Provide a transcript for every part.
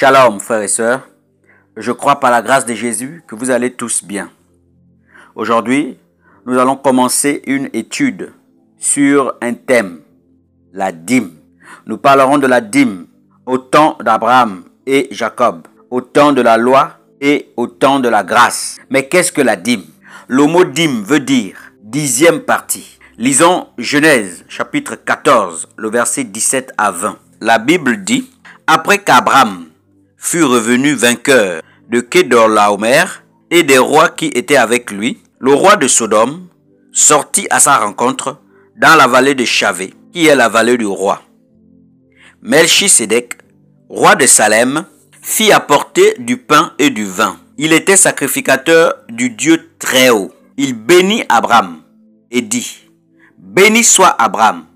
Shalom frères et sœurs, je crois par la grâce de Jésus que vous allez tous bien. Aujourd'hui, nous allons commencer une étude sur un thème, la dîme. Nous parlerons de la dîme au temps d'Abraham et Jacob, au temps de la loi et au temps de la grâce. Mais qu'est-ce que la dîme? Le mot dîme veut dire dixième partie. Lisons Genèse chapitre 14, le verset 17 à 20. La Bible dit: après qu'Abraham fut revenu vainqueur de Kedorlaomer et des rois qui étaient avec lui, le roi de Sodome sortit à sa rencontre dans la vallée de Chavé, qui est la vallée du roi. Melchisédek, roi de Salem, fit apporter du pain et du vin. Il était sacrificateur du Dieu Très-Haut. Il bénit Abraham et dit: béni soit Abraham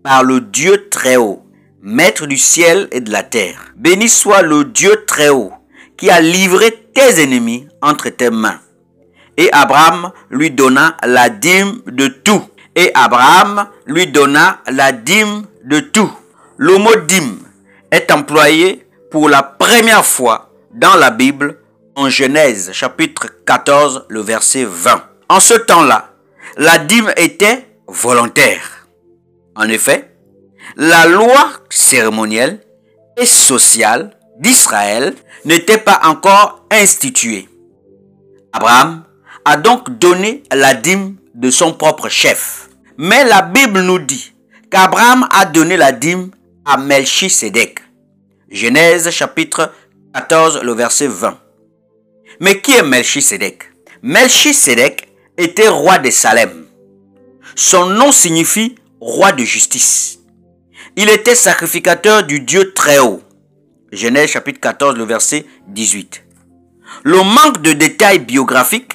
par le Dieu Très-Haut, Maître du ciel et de la terre. Béni soit le Dieu Très-Haut qui a livré tes ennemis entre tes mains. Et Abraham lui donna la dîme de tout. Et Abraham lui donna la dîme de tout. Le mot dîme est employé pour la première fois dans la Bible en Genèse chapitre 14, le verset 20. En ce temps-là, la dîme était volontaire. En effet, la loi cérémonielle et sociale d'Israël n'était pas encore instituée. Abraham a donc donné la dîme de son propre chef. Mais la Bible nous dit qu'Abraham a donné la dîme à Melchisédek. Genèse chapitre 14, le verset 20. Mais qui est Melchisédek? Melchisédek était roi de Salem. Son nom signifie roi de justice. Il était sacrificateur du Dieu Très-Haut. Genèse chapitre 14, le verset 18. Le manque de détails biographiques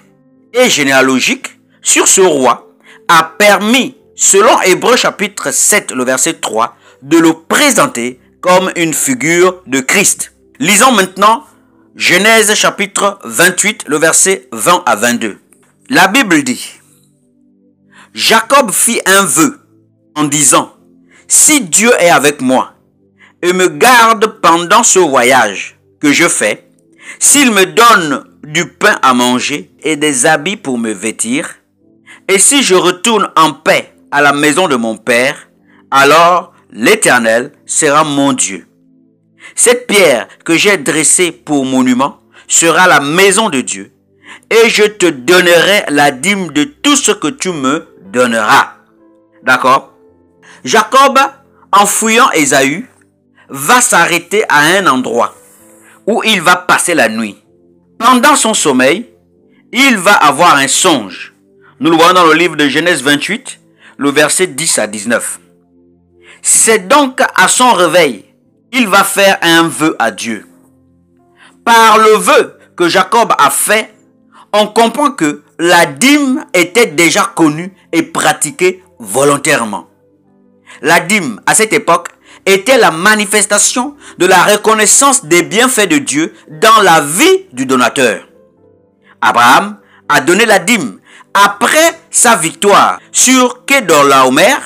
et généalogiques sur ce roi a permis, selon Hébreux chapitre 7, le verset 3, de le présenter comme une figure de Christ. Lisons maintenant Genèse chapitre 28, le verset 20 à 22. La Bible dit: Jacob fit un vœu en disant: si Dieu est avec moi et me garde pendant ce voyage que je fais, s'il me donne du pain à manger et des habits pour me vêtir, et si je retourne en paix à la maison de mon père, alors l'Éternel sera mon Dieu. Cette pierre que j'ai dressée pour monument sera la maison de Dieu, et je te donnerai la dîme de tout ce que tu me donneras. D'accord? Jacob, en fouillant Ésaü, va s'arrêter à un endroit où il va passer la nuit. Pendant son sommeil, il va avoir un songe. Nous le voyons dans le livre de Genèse 28, le verset 10 à 19. C'est donc à son réveil, il va faire un vœu à Dieu. Par le vœu que Jacob a fait, on comprend que la dîme était déjà connue et pratiquée volontairement. La dîme, à cette époque, était la manifestation de la reconnaissance des bienfaits de Dieu dans la vie du donateur. Abraham a donné la dîme après sa victoire sur Kedorlaomer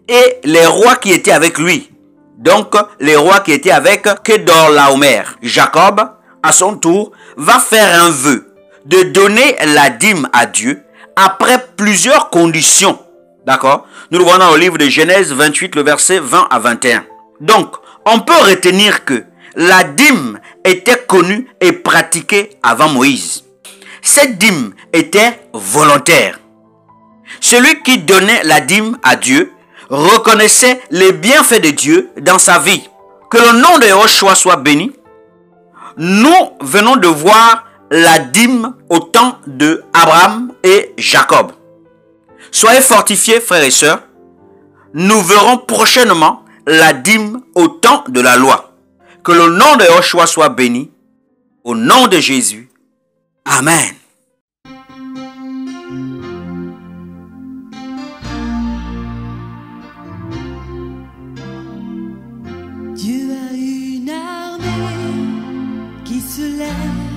et les rois qui étaient avec lui. Donc, les rois qui étaient avec Kedorlaomer. Jacob, à son tour, va faire un vœu de donner la dîme à Dieu après plusieurs conditions. D'accord? Nous le voyons dans le livre de Genèse 28, le verset 20 à 21. Donc, on peut retenir que la dîme était connue et pratiquée avant Moïse. Cette dîme était volontaire. Celui qui donnait la dîme à Dieu reconnaissait les bienfaits de Dieu dans sa vie. Que le nom de Yahushua soit béni. Nous venons de voir la dîme au temps de Abraham et Jacob. Soyez fortifiés, frères et sœurs. Nous verrons prochainement la dîme au temps de la loi. Que le nom de Yahushua soit béni. Au nom de Jésus. Amen. Dieu a une armée qui se lève